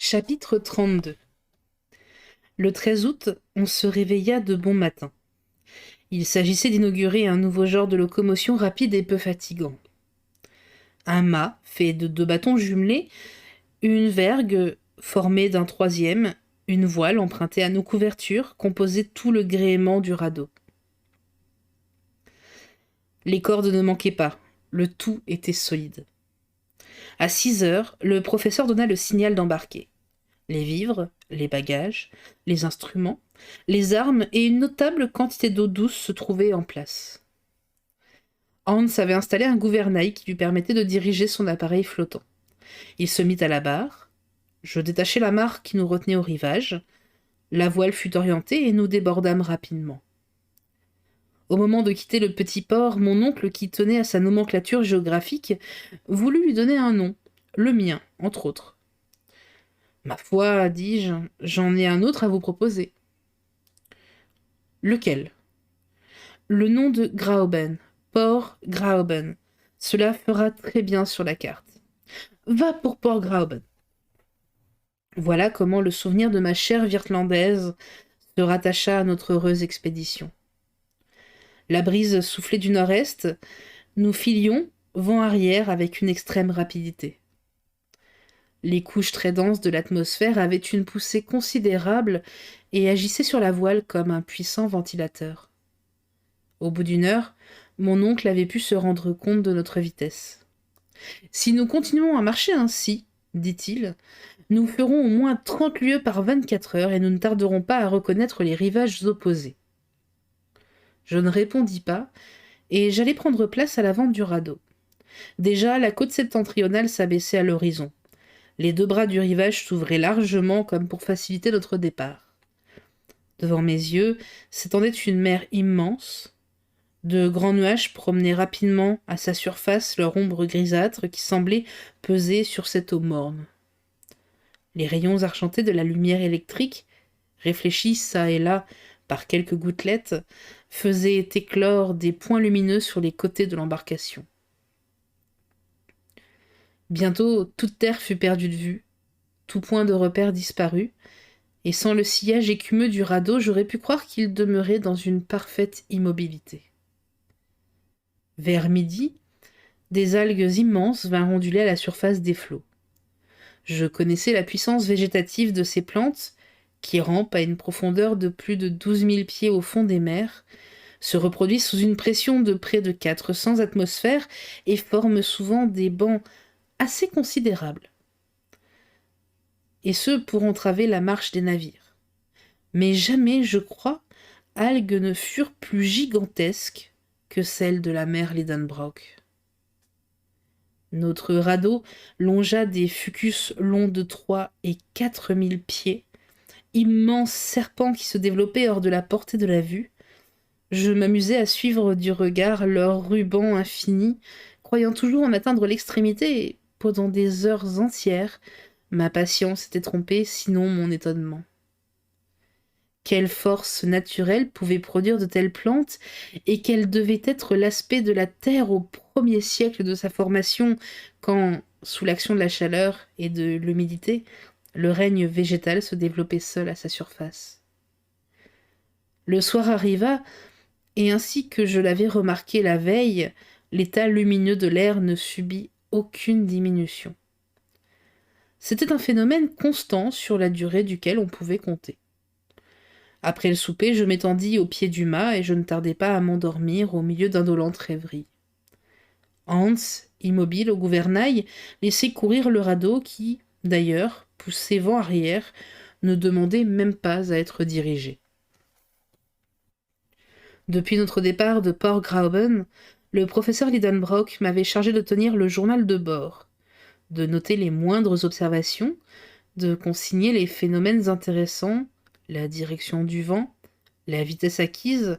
Chapitre 32. Le 13 août, on se réveilla de bon matin. Il s'agissait d'inaugurer un nouveau genre de locomotion rapide et peu fatigant. Un mât, fait de 2 bâtons jumelés, une vergue formée d'un troisième, une voile empruntée à nos couvertures composaient tout le gréement du radeau. Les cordes ne manquaient pas, le tout était solide. À 6 heures, le professeur donna le signal d'embarquer. Les vivres, les bagages, les instruments, les armes et une notable quantité d'eau douce se trouvaient en place. Hans avait installé un gouvernail qui lui permettait de diriger son appareil flottant. Il se mit à la barre. Je détachai l'amarre qui nous retenait au rivage. La voile fut orientée et nous débordâmes rapidement. Au moment de quitter le petit port, mon oncle, qui tenait à sa nomenclature géographique, voulut lui donner un nom, le mien, entre autres. Ma foi, dis-je, j'en ai un autre à vous proposer. Lequel? Le nom de Graüben, Port Graüben. Cela fera très bien sur la carte. Va pour Port Graüben. Voilà comment le souvenir de ma chère Virtlandaise se rattacha à notre heureuse expédition. La brise soufflait du nord-est, nous filions, vent arrière avec une extrême rapidité. Les couches très denses de l'atmosphère avaient une poussée considérable et agissaient sur la voile comme un puissant ventilateur. Au bout d'une heure, mon oncle avait pu se rendre compte de notre vitesse. Si nous continuons à marcher ainsi, dit-il, nous ferons au moins 30 lieues par 24 heures et nous ne tarderons pas à reconnaître les rivages opposés. Je ne répondis pas, et j'allai prendre place à l'avant du radeau. Déjà, la côte septentrionale s'abaissait à l'horizon. Les 2 bras du rivage s'ouvraient largement comme pour faciliter notre départ. Devant mes yeux s'étendait une mer immense. De grands nuages promenaient rapidement à sa surface leur ombre grisâtre qui semblait peser sur cette eau morne. Les rayons argentés de la lumière électrique, réfléchis çà et là par quelques gouttelettes, faisaient éclore des points lumineux sur les côtés de l'embarcation. Bientôt, toute terre fut perdue de vue, tout point de repère disparut, et sans le sillage écumeux du radeau, j'aurais pu croire qu'il demeurait dans une parfaite immobilité. Vers midi, des algues immenses vinrent onduler à la surface des flots. Je connaissais la puissance végétative de ces plantes, qui rampent à une profondeur de plus de 12 000 pieds au fond des mers, se reproduisent sous une pression de près de 400 atmosphères et forment souvent des bancs assez considérables. Et ce pour entraver la marche des navires. Mais jamais, je crois, algues ne furent plus gigantesques que celles de la mer Lidenbrock. Notre radeau longea des fucus longs de 3 et 4 000 pieds, immenses serpents qui se développaient hors de la portée de la vue. Je m'amusais à suivre du regard leurs rubans infinis, croyant toujours en atteindre l'extrémité, et pendant des heures entières, ma patience était trompée, sinon mon étonnement. Quelle force naturelle pouvait produire de telles plantes, et quel devait être l'aspect de la terre au premier siècle de sa formation, quand, sous l'action de la chaleur et de l'humidité, le règne végétal se développait seul à sa surface. Le soir arriva, et ainsi que je l'avais remarqué la veille, l'état lumineux de l'air ne subit aucune diminution. C'était un phénomène constant sur la durée duquel on pouvait compter. Après le souper, je m'étendis au pied du mât et je ne tardai pas à m'endormir au milieu d'indolentes rêveries. Hans, immobile au gouvernail, laissait courir le radeau qui, d'ailleurs, poussé vent arrière, ne demandait même pas à être dirigé. Depuis notre départ de Port Graüben, le professeur Lidenbrock m'avait chargé de tenir le journal de bord, de noter les moindres observations, de consigner les phénomènes intéressants, la direction du vent, la vitesse acquise,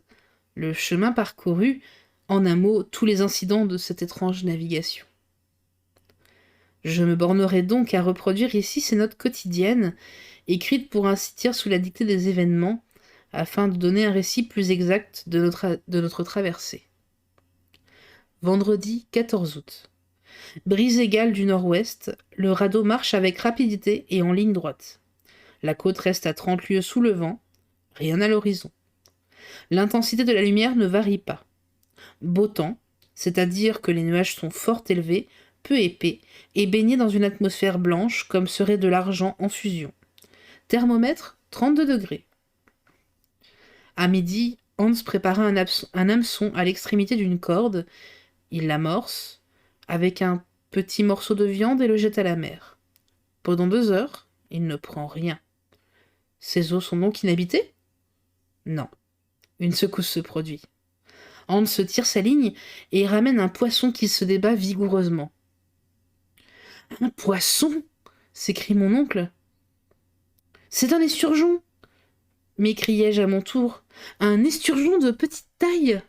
le chemin parcouru, en un mot, tous les incidents de cette étrange navigation. Je me bornerai donc à reproduire ici ces notes quotidiennes, écrites pour ainsi dire sous la dictée des événements, afin de donner un récit plus exact de notre traversée. Vendredi 14 août. Brise égale du nord-ouest, Le radeau marche avec rapidité et en ligne droite. La côte reste à 30 lieues sous le vent, rien à l'horizon. L'intensité de la lumière ne varie pas. Beau temps, c'est-à-dire que les nuages sont fort élevés, peu épais, et baignés dans une atmosphère blanche comme serait de l'argent en fusion. Thermomètre 32 degrés. À midi, Hans prépara un hameçon à l'extrémité d'une corde. Il l'amorce avec un petit morceau de viande et le jette à la mer. Pendant 2 heures, il ne prend rien. Ces eaux sont donc inhabitées ? Non. Une secousse se produit. Hans tire sa ligne et ramène un poisson qui se débat vigoureusement. « Un poisson !» s'écrie mon oncle. « C'est un esturgeon !» m'écriai-je à mon tour. « Un esturgeon de petite taille !»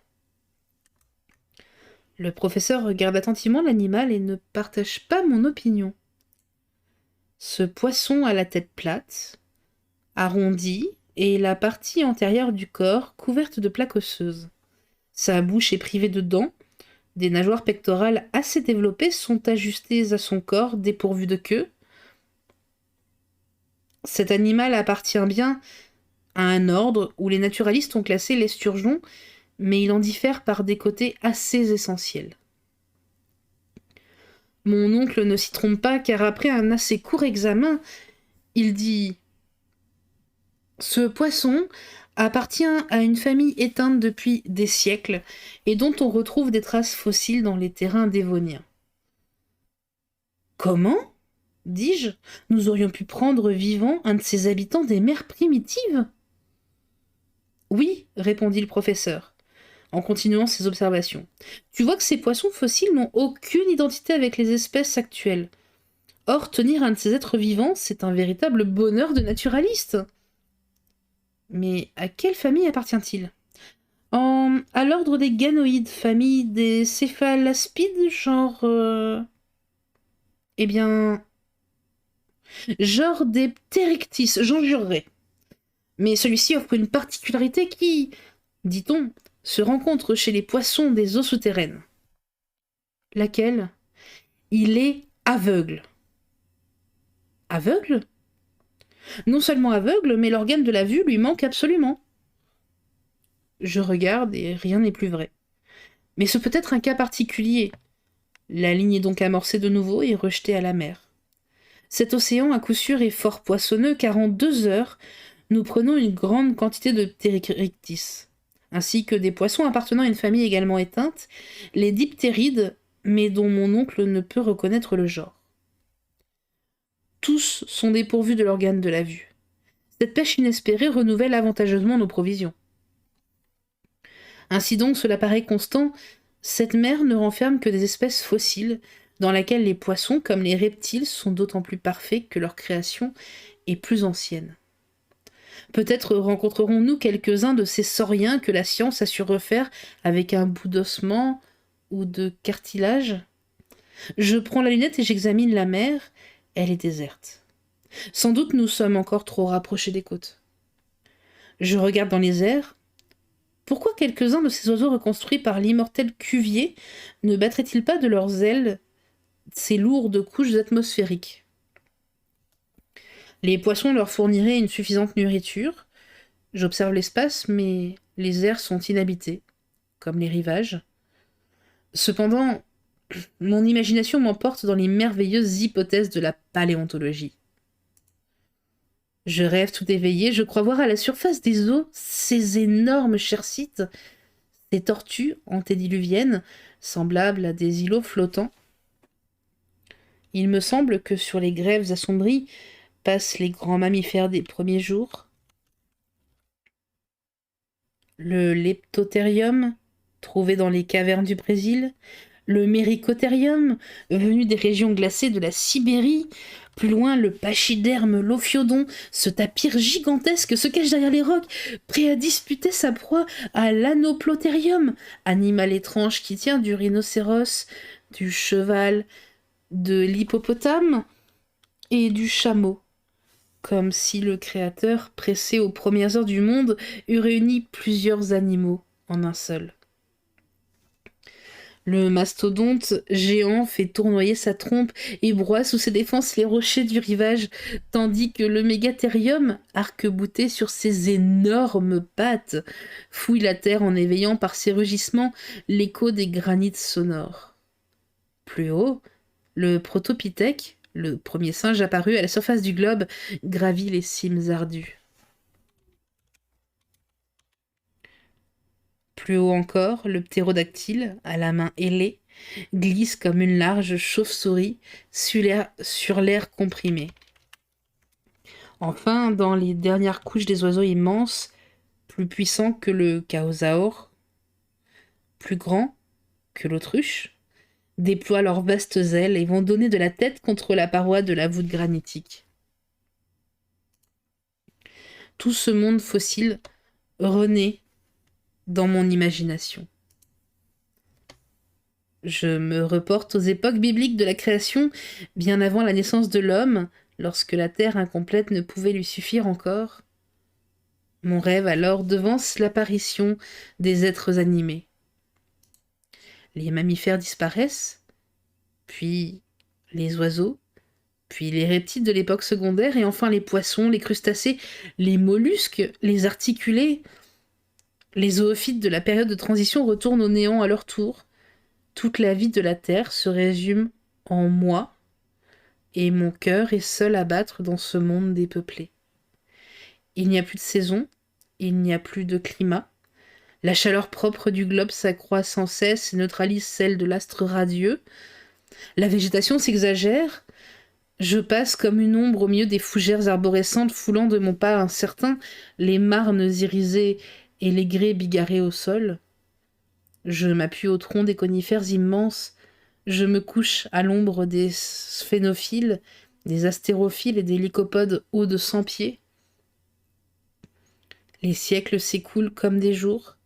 Le professeur regarde attentivement l'animal et ne partage pas mon opinion. Ce poisson a la tête plate, arrondie, et la partie antérieure du corps couverte de plaques osseuses. Sa bouche est privée de dents, des nageoires pectorales assez développées sont ajustées à son corps dépourvu de queue. Cet animal appartient bien à un ordre où les naturalistes ont classé l'esturgeon, mais il en diffère par des côtés assez essentiels. Mon oncle ne s'y trompe pas, car après un assez court examen, il dit « Ce poisson appartient à une famille éteinte depuis des siècles et dont on retrouve des traces fossiles dans les terrains dévoniens. » « Comment ? Dis-je, nous aurions pu prendre vivant un de ces habitants des mers primitives ? Oui, répondit le professeur, en continuant ses observations. Tu vois que ces poissons fossiles n'ont aucune identité avec les espèces actuelles. Or, tenir un de ces êtres vivants, c'est un véritable bonheur de naturaliste. Mais à quelle famille appartient-il ? À l'ordre des ganoïdes, famille des céphalaspides, genre... Eh bien... Genre des pteryctis, j'en jurerais. Mais celui-ci offre une particularité qui, dit-on, se rencontre chez les poissons des eaux souterraines. Laquelle ? Il est aveugle. Aveugle ? Non seulement aveugle, mais l'organe de la vue lui manque absolument. Je regarde et rien n'est plus vrai. Mais ce peut être un cas particulier. La ligne est donc amorcée de nouveau et rejetée à la mer. Cet océan, à coup sûr, est fort poissonneux, car en 2 heures, nous prenons une grande quantité de pteryctis, ainsi que des poissons appartenant à une famille également éteinte, les diptérides, mais dont mon oncle ne peut reconnaître le genre. Tous sont dépourvus de l'organe de la vue. Cette pêche inespérée renouvelle avantageusement nos provisions. Ainsi donc, cela paraît constant, cette mer ne renferme que des espèces fossiles, dans laquelle les poissons, comme les reptiles, sont d'autant plus parfaits que leur création est plus ancienne. Peut-être rencontrerons-nous quelques-uns de ces sauriens que la science a su refaire avec un bout d'ossement ou de cartilage. Je prends la lunette et j'examine la mer. Elle est déserte. Sans doute nous sommes encore trop rapprochés des côtes. Je regarde dans les airs. Pourquoi quelques-uns de ces oiseaux reconstruits par l'immortel Cuvier ne battraient-ils pas de leurs ailes ces lourdes couches atmosphériques ? Les poissons leur fourniraient une suffisante nourriture. J'observe l'espace, mais les airs sont inhabités, comme les rivages. Cependant, mon imagination m'emporte dans les merveilleuses hypothèses de la paléontologie. Je rêve tout éveillé, je crois voir à la surface des eaux ces énormes chersites, ces tortues antédiluviennes, semblables à des îlots flottants. Il me semble que sur les grèves assombries passent les grands mammifères des premiers jours. Le leptotherium, trouvé dans les cavernes du Brésil, le méricotherium, venu des régions glacées de la Sibérie, plus loin le pachyderme, l'ophiodon, ce tapir gigantesque se cache derrière les rocs, prêt à disputer sa proie à l'anoplotherium, animal étrange qui tient du rhinocéros, du cheval, de l'hippopotame et du chameau. Comme si le Créateur, pressé aux premières heures du monde, eût réuni plusieurs animaux en un seul. Le mastodonte géant fait tournoyer sa trompe et broie sous ses défenses les rochers du rivage, tandis que le mégathérium, arc-bouté sur ses énormes pattes, fouille la terre en éveillant par ses rugissements l'écho des granits sonores. Plus haut, le protopithèque, le premier singe apparu à la surface du globe, gravit les cimes ardues. Plus haut encore, le ptérodactyle, à la main ailée, glisse comme une large chauve-souris sur l'air comprimé. Enfin, dans les dernières couches des oiseaux immenses, plus puissants que le chaosaure, plus grands que l'autruche, déploient leurs vastes ailes et vont donner de la tête contre la paroi de la voûte granitique. Tout ce monde fossile renaît dans mon imagination. Je me reporte aux époques bibliques de la création, bien avant la naissance de l'homme, lorsque la terre incomplète ne pouvait lui suffire encore. Mon rêve alors devance l'apparition des êtres animés. Les mammifères disparaissent, puis les oiseaux, puis les reptiles de l'époque secondaire, et enfin les poissons, les crustacés, les mollusques, les articulés. Les zoophytes de la période de transition retournent au néant à leur tour. Toute la vie de la Terre se résume en moi, et mon cœur est seul à battre dans ce monde dépeuplé. Il n'y a plus de saison, il n'y a plus de climat. La chaleur propre du globe s'accroît sans cesse et neutralise celle de l'astre radieux. La végétation s'exagère. Je passe comme une ombre au milieu des fougères arborescentes, foulant de mon pas incertain les marnes irisées et les grès bigarrés au sol. Je m'appuie au tronc des conifères immenses. Je me couche à l'ombre des sphénophiles, des astérophiles et des lycopodes hauts de 100 pieds. Les siècles s'écoulent comme des jours.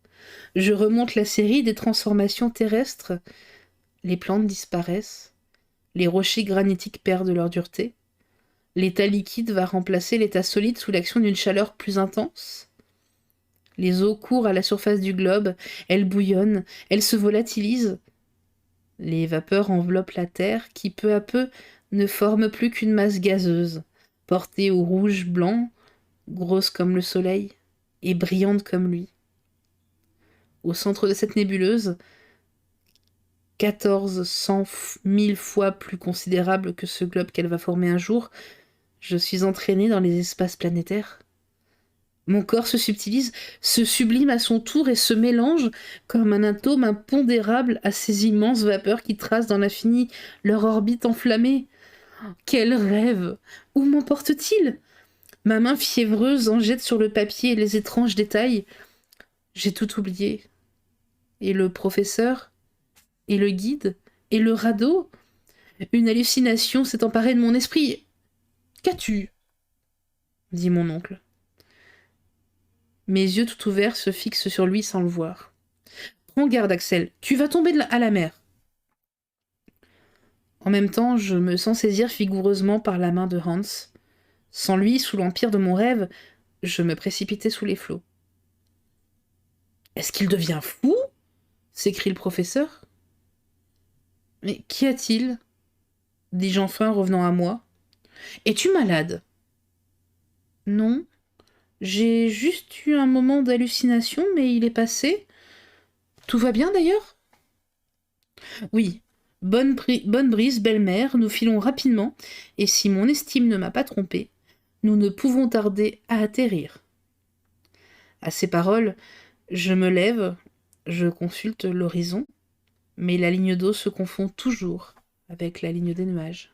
Je remonte la série des transformations terrestres. Les plantes disparaissent. Les rochers granitiques perdent leur dureté. L'état liquide va remplacer l'état solide sous l'action d'une chaleur plus intense. Les eaux courent à la surface du globe, elles bouillonnent, elles se volatilisent. Les vapeurs enveloppent la Terre qui, peu à peu, ne forme plus qu'une masse gazeuse, portée au rouge blanc, grosse comme le soleil, et brillante comme lui. Au centre de cette nébuleuse, 1400 000 fois plus considérable que ce globe qu'elle va former un jour, je suis entraînée dans les espaces planétaires. Mon corps se subtilise, se sublime à son tour et se mélange comme un atome impondérable à ces immenses vapeurs qui tracent dans l'infini leur orbite enflammée. Quel rêve! Où m'emporte-t-il? Ma main fiévreuse en jette sur le papier les étranges détails. J'ai tout oublié. Et le professeur? Et le guide? Et le radeau? Une hallucination s'est emparée de mon esprit. Qu'as-tu? Dit mon oncle. Mes yeux tout ouverts se fixent sur lui sans le voir. Prends garde, Axel, tu vas tomber à la mer. En même temps, je me sens saisir vigoureusement par la main de Hans. Sans lui, sous l'empire de mon rêve, je me précipitais sous les flots. Est-ce qu'il devient fou? S'écrie le professeur. Mais qu'y a-t-il? Dis-je enfin, revenant à moi. Es-tu malade? Non. J'ai juste eu un moment d'hallucination, mais il est passé. Tout va bien d'ailleurs? Oui. Bonne brise, belle-mère, nous filons rapidement, et si mon estime ne m'a pas trompé, nous ne pouvons tarder à atterrir. À ces paroles, je me lève, je consulte l'horizon, mais la ligne d'eau se confond toujours avec la ligne des nuages.